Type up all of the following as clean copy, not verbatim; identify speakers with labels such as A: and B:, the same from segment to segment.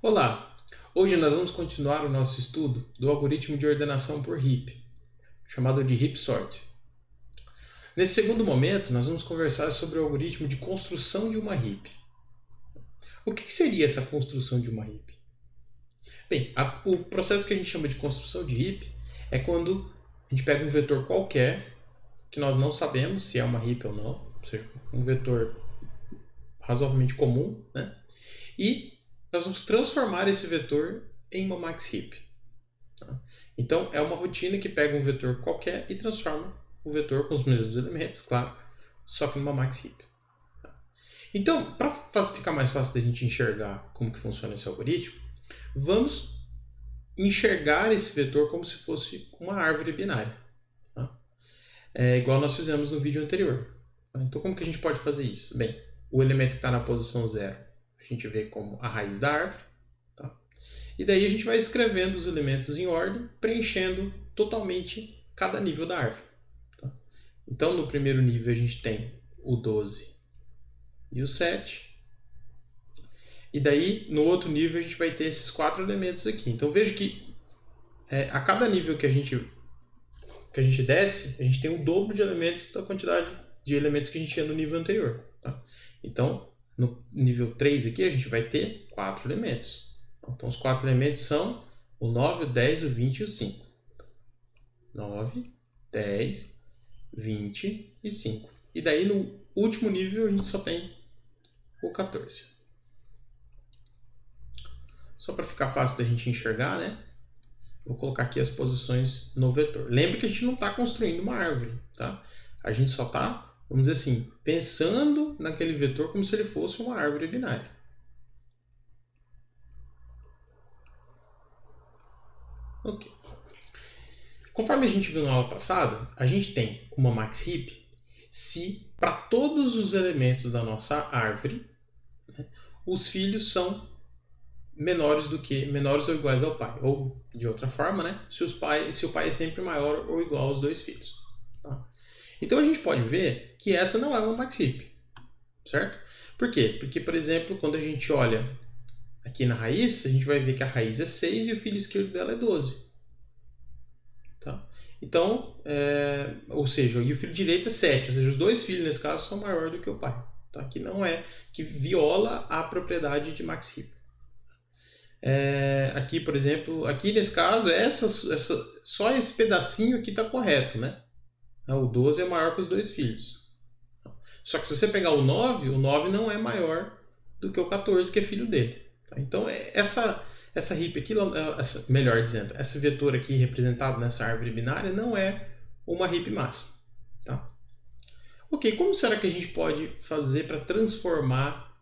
A: Olá! Hoje nós vamos continuar o nosso estudo do algoritmo de ordenação por heap, chamado de heap sort. Nesse segundo momento, nós vamos conversar sobre o algoritmo de construção de uma heap. O que seria essa construção de uma heap? Bem, o processo que a gente chama de construção de heap é quando a gente pega um vetor qualquer, que nós não sabemos se é uma heap ou não, ou seja, um vetor razoavelmente comum, né? E nós vamos transformar esse vetor em uma max heap. Então, é uma rotina que pega um vetor qualquer e transforma o vetor com os mesmos elementos, claro, só que numa max heap. Então, para ficar mais fácil da gente enxergar como que funciona esse algoritmo, vamos enxergar esse vetor como se fosse uma árvore binária. É igual nós fizemos no vídeo anterior. Então, como que a gente pode fazer isso? Bem, o elemento que está na posição 0, a gente vê como a raiz da árvore. Tá? E daí a gente vai escrevendo os elementos em ordem, preenchendo totalmente cada nível da árvore. Tá? Então, no primeiro nível a gente tem o 12 e o 7. E daí, no outro nível, a gente vai ter esses 4 elementos aqui. Então, veja que a cada nível que a gente desce, a gente tem o dobro de elementos da quantidade de elementos que a gente tinha no nível anterior. Tá? Então, no nível 3 aqui, a gente vai ter 4 elementos. Então, os 4 elementos são o 9, o 10, o 20 e o 5. 9, 10, 20 e 5. E daí, no último nível, a gente só tem o 14. Só para ficar fácil da gente enxergar, né? Vou colocar aqui as posições no vetor. Lembre que a gente não está construindo uma árvore, tá? A gente só está, vamos dizer assim, pensando naquele vetor como se ele fosse uma árvore binária. Ok. Conforme a gente viu na aula passada, a gente tem uma max heap se para todos os elementos da nossa árvore, né, os filhos são menores ou iguais ao pai. Ou, de outra forma, né, se o pai é sempre maior ou igual aos dois filhos. Tá? Então a gente pode ver que essa não é uma max heap. Certo? Por quê? Porque, por exemplo, quando a gente olha aqui na raiz, a gente vai ver que a raiz é 6 e o filho esquerdo dela é 12. Tá? Então, ou seja, e o filho direito é 7. Ou seja, os dois filhos, nesse caso, são maiores do que o pai. Tá? Que não é, que viola a propriedade de max heap. Aqui, por exemplo, aqui nesse caso, só esse pedacinho aqui está correto, né? O 12 é maior que os dois filhos. Só que se você pegar o 9 não é maior do que o 14, que é filho dele. Então, essa heap aqui, melhor dizendo, esse vetor aqui representado nessa árvore binária não é uma heap máxima. Tá? Ok, como será que a gente pode fazer para transformar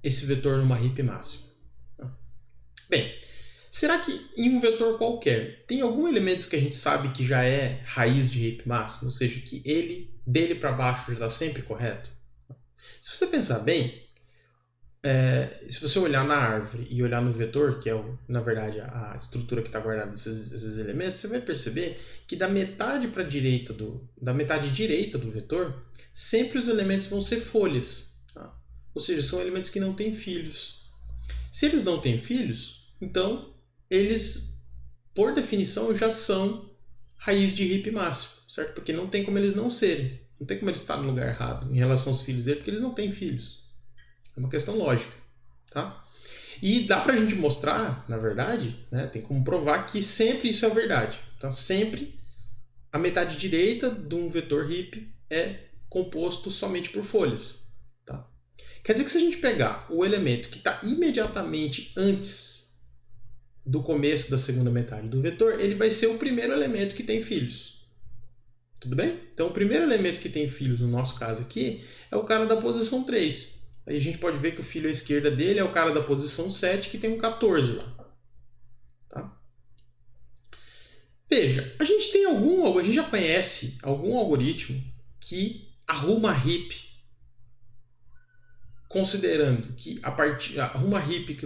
A: esse vetor numa heap máxima? Bem, será que em um vetor qualquer tem algum elemento que a gente sabe que já é raiz de heap máxima, ou seja, que dele para baixo já está sempre correto? Se você pensar bem, se você olhar na árvore e olhar no vetor, que é, na verdade, a estrutura que está guardada desses elementos, você vai perceber que da metade para direita da metade direita do vetor, sempre os elementos vão ser folhas. Tá? Ou seja, são elementos que não têm filhos. Se eles não têm filhos, então eles, por definição, já são raiz de heap máximo, certo? Porque não tem como eles não serem. Não tem como eles estarem no lugar errado em relação aos filhos dele, porque eles não têm filhos. É uma questão lógica, tá? E dá pra gente mostrar, na verdade, né, tem como provar que sempre isso é verdade. Tá? Sempre a metade direita de um vetor heap é composto somente por folhas. Quer dizer que se a gente pegar o elemento que está imediatamente antes do começo da segunda metade do vetor, ele vai ser o primeiro elemento que tem filhos. Tudo bem? Então, o primeiro elemento que tem filhos, no nosso caso aqui, é o cara da posição 3. Aí a gente pode ver que o filho à esquerda dele é o cara da posição 7, que tem um 14 lá. Tá? Veja, a gente já conhece algum algoritmo que arruma heap considerando que uma heap que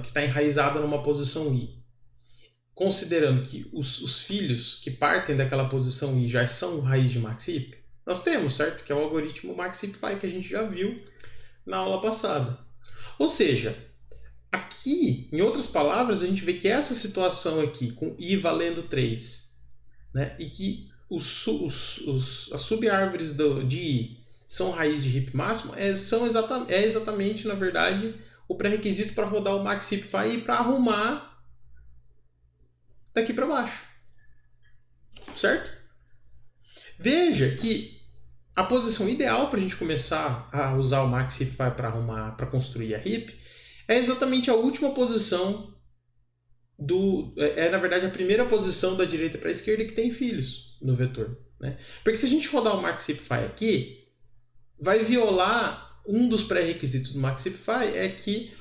A: está enraizada numa posição I, considerando que os filhos que partem daquela posição I já são raiz de max heap, nós temos, certo? Que é o algoritmo max heap que a gente já viu na aula passada. Ou seja, Aqui, em outras palavras, a gente vê que essa situação aqui, com I valendo 3, né, e que as sub-árvores de I são raiz de heap máximo, é exatamente, na verdade, o pré-requisito para rodar o MaxHeapFi e para arrumar daqui para baixo. Certo? Veja que a posição ideal para a gente começar a usar o MaxHeapFi para construir a heap é exatamente a última posição na verdade, a primeira posição da direita para a esquerda que tem filhos no vetor. Né? Porque se a gente rodar o MaxHeapFi aqui, vai violar um dos pré-requisitos do MaxHeapFi, é que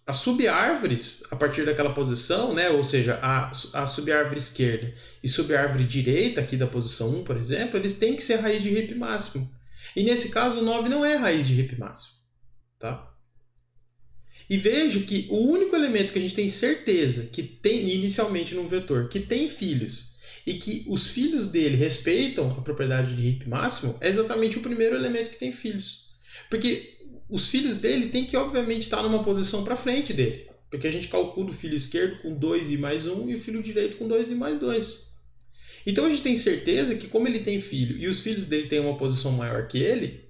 A: as sub-árvores, a partir daquela posição, né, ou seja, a sub-árvore esquerda e sub-árvore direita, aqui da posição 1, por exemplo, eles têm que ser raiz de heap máximo. E nesse caso, o 9 não é raiz de heap máximo. Tá? E veja que o único elemento que a gente tem certeza que tem inicialmente num vetor, que tem filhos, e que os filhos dele respeitam a propriedade de heap máximo, é exatamente o primeiro elemento que tem filhos. Porque os filhos dele têm que, obviamente, estar numa posição para frente dele. Porque a gente calcula o filho esquerdo com 2i mais 1 e o filho direito com 2i mais 2. Então a gente tem certeza que, como ele tem filho e os filhos dele têm uma posição maior que ele,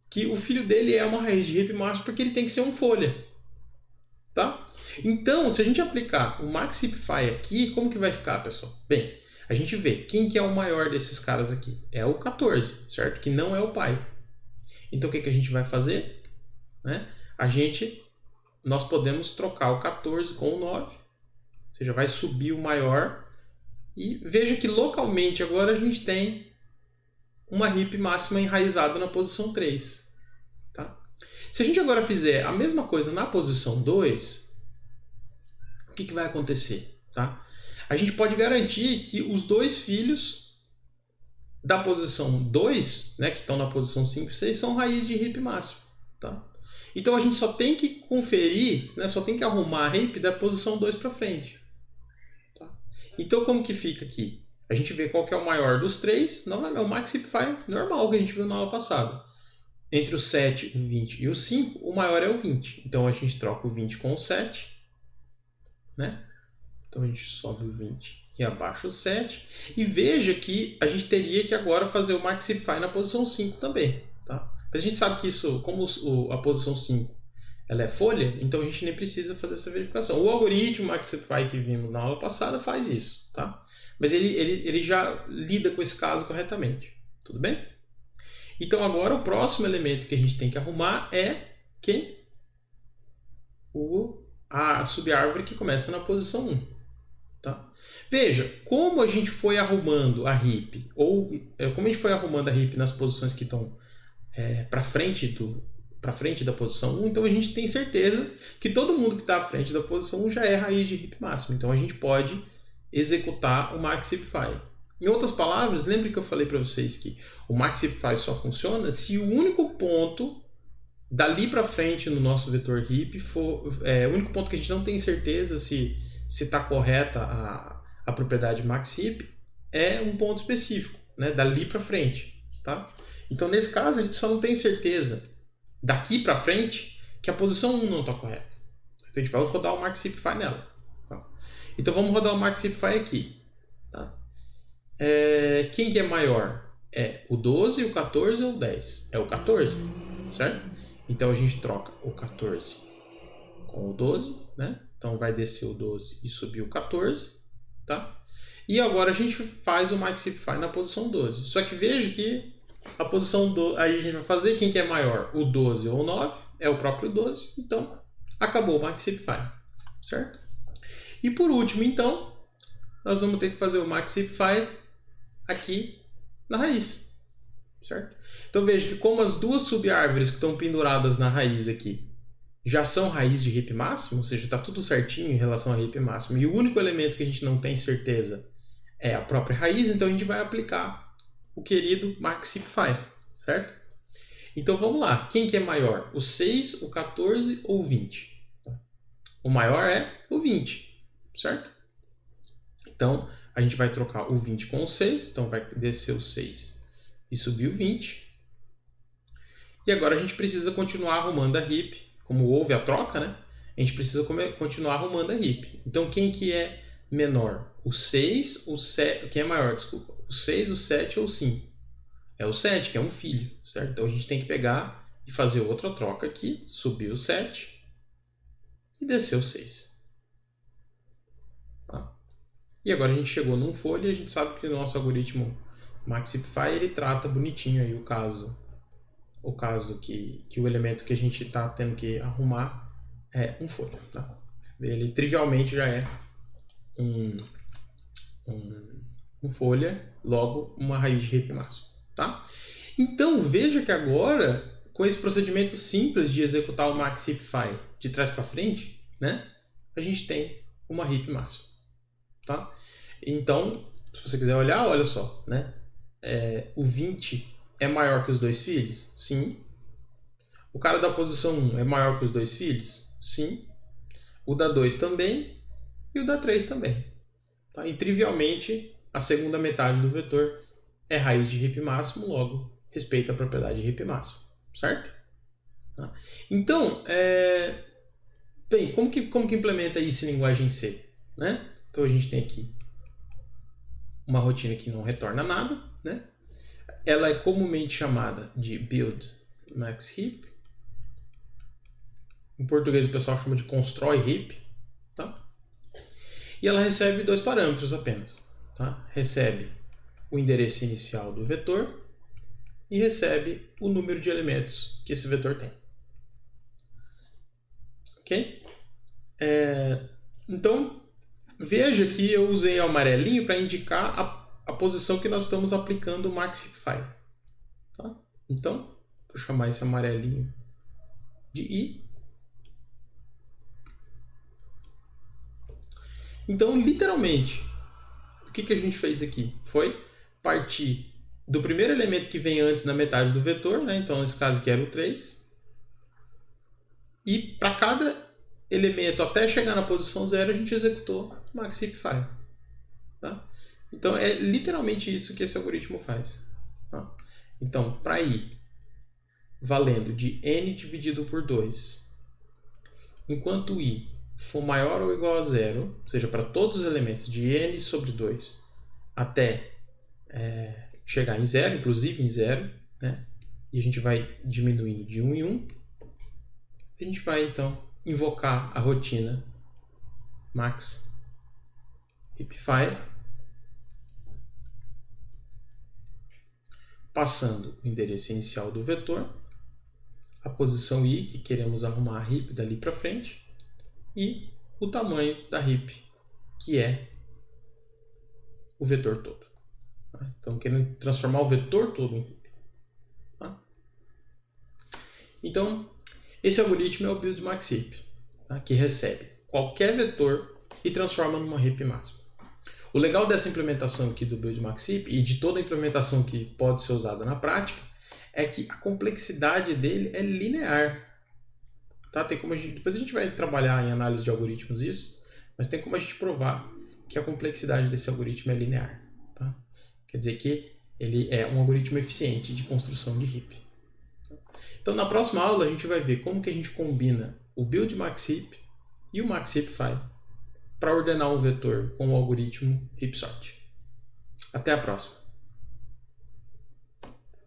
A: que o filho dele é uma raiz de heap máximo porque ele tem que ser um folha. Tá? Então, se a gente aplicar o MaxHeapFi aqui, como que vai ficar, pessoal? Bem, a gente vê quem que é o maior desses caras aqui. É o 14, certo? Que não é o pai. Então, o que a gente vai fazer? Né? Nós podemos trocar o 14 com o 9. Ou seja, vai subir o maior. E veja que localmente agora a gente tem uma heap máxima enraizada na posição 3. Tá? Se a gente agora fizer a mesma coisa na posição 2, o que vai acontecer? Tá? A gente pode garantir que os dois filhos da posição 2, né, que estão na posição 5 e 6, são raiz de heap máximo. Tá? Então a gente só tem que conferir, né, só tem que arrumar a heap da posição 2 para frente. Tá? Então como que fica aqui? A gente vê qual que é o maior dos três, novamente, é o MaxHeapFi normal que a gente viu na aula passada. Entre o 7, o 20 e o 5, o maior é o 20. Então a gente troca o 20 com o 7. Né? Então a gente sobe o 20 e abaixa o 7. E veja que a gente teria que agora fazer o MaxHeapFi na posição 5 também. Tá? Mas a gente sabe que isso, como a posição 5 ela é folha, então a gente nem precisa fazer essa verificação. O algoritmo MaxHeapFi que vimos na aula passada faz isso. Tá? Mas ele já lida com esse caso corretamente. Tudo bem? Então agora o próximo elemento que a gente tem que arrumar é quem? A sub-árvore que começa na posição 1. Tá? Veja, como a gente foi arrumando a heap, ou como a gente foi arrumando a heap nas posições que estão para frente da posição 1, então a gente tem certeza que todo mundo que está à frente da posição 1 já é raiz de heap máximo. Então a gente pode executar o MaxHeapFi. Em outras palavras, lembre que eu falei para vocês que o MaxHeapFi só funciona se o único ponto dali para frente no nosso vetor heap for o único ponto que a gente não tem certeza se está correta a propriedade MaxHeap é um ponto específico, né, dali para frente. Tá? Então, nesse caso, a gente só não tem certeza daqui para frente que a posição 1 não está correta. Então, a gente vai rodar o MaxHeapFi nela. Tá? Então, vamos rodar o MaxHeapFi aqui. Tá? Quem que é maior? É o 12, o 14 ou o 10? É o 14, certo? Então a gente troca o 14 com o 12, né? Então vai descer o 12 e subir o 14, tá? E agora a gente faz o MaxHeapFi na posição 12. Só que veja que a posição 12, aí a gente vai fazer quem que é maior, o 12 ou o 9? É o próprio 12. Então acabou o MaxHeapFi, certo? E por último, então, nós vamos ter que fazer o MaxHeapFi aqui na raiz, certo? Então veja que como as duas sub-árvores que estão penduradas na raiz aqui já são raiz de heap máximo, ou seja, está tudo certinho em relação a heap máximo, e o único elemento que a gente não tem certeza é a própria raiz, então a gente vai aplicar o querido MaxHeapFi, certo? Então vamos lá, quem que é maior? O 6, o 14 ou o 20? O maior é o 20, certo? Então a gente vai trocar o 20 com o 6, então vai descer o 6 e subir o 20. E agora a gente precisa continuar arrumando a heap, como houve a troca, né? A gente precisa continuar arrumando a heap. Então quem que é menor? O 6, o 7... Quem é maior, desculpa? O 6, o 7 ou o 5? É o 7, que é um filho, certo? Então a gente tem que pegar e fazer outra troca aqui, subir o 7 e descer o 6. Tá? E agora a gente chegou num folha e a gente sabe que o nosso algoritmo MaxHeapify ele trata bonitinho aí o caso que o elemento que a gente está tendo que arrumar é um folha. Tá? Ele trivialmente já é um folha, logo uma raiz de heap máximo. Tá? Então veja que agora, com esse procedimento simples de executar o MaxHeapify de trás para frente, né, a gente tem uma heap máxima. Tá? Então, se você quiser olhar, olha só, né? O 20 é maior que os dois filhos? Sim. O cara da posição 1 é maior que os dois filhos? Sim. O da 2 também e o da 3 também. Tá? E trivialmente, a segunda metade do vetor é raiz de heap máximo, logo respeita a propriedade de heap máximo. Certo? Tá? Então, bem, como que implementa isso em linguagem C? Né? Então a gente tem aqui uma rotina que não retorna nada, né? Ela é comumente chamada de build max heap. Em português o pessoal chama de constrói heap, tá? E ela recebe dois parâmetros apenas, tá? Recebe o endereço inicial do vetor e recebe o número de elementos que esse vetor tem. Ok? Então, veja que eu usei o amarelinho para indicar a posição que nós estamos aplicando o MaxHeapify. Tá? Então, vou chamar esse amarelinho de I. Então, literalmente, o que a gente fez aqui? Foi partir do primeiro elemento que vem antes na metade do vetor, né? Então, nesse caso aqui era o 3. E para cada elemento até chegar na posição 0, a gente executou o MaxHeapify. Tá? Então, é literalmente isso que esse algoritmo faz. Tá? Então, para I valendo de n dividido por 2, enquanto I for maior ou igual a 0, ou seja, para todos os elementos de n sobre 2 até chegar em 0, inclusive em 0, né? E a gente vai diminuindo de 1 em 1, a gente vai então invocar a rotina MaxHeapify, passando o endereço inicial do vetor, a posição I, que queremos arrumar a heap dali para frente, e o tamanho da heap, que é o vetor todo. Tá? Então, querendo transformar o vetor todo em heap. Tá? Então, esse algoritmo é o build max heap, tá? Que recebe qualquer vetor e transforma numa heap máxima. O legal dessa implementação aqui do build max heap e de toda a implementação que pode ser usada na prática é que a complexidade dele é linear. Tá? Tem como depois a gente vai trabalhar em análise de algoritmos isso, mas tem como a gente provar que a complexidade desse algoritmo é linear. Tá? Quer dizer que ele é um algoritmo eficiente de construção de heap. Então, na próxima aula, a gente vai ver como que a gente combina o build max heap e o MaxHeapify para ordenar um vetor com o algoritmo heapsort. Até a próxima!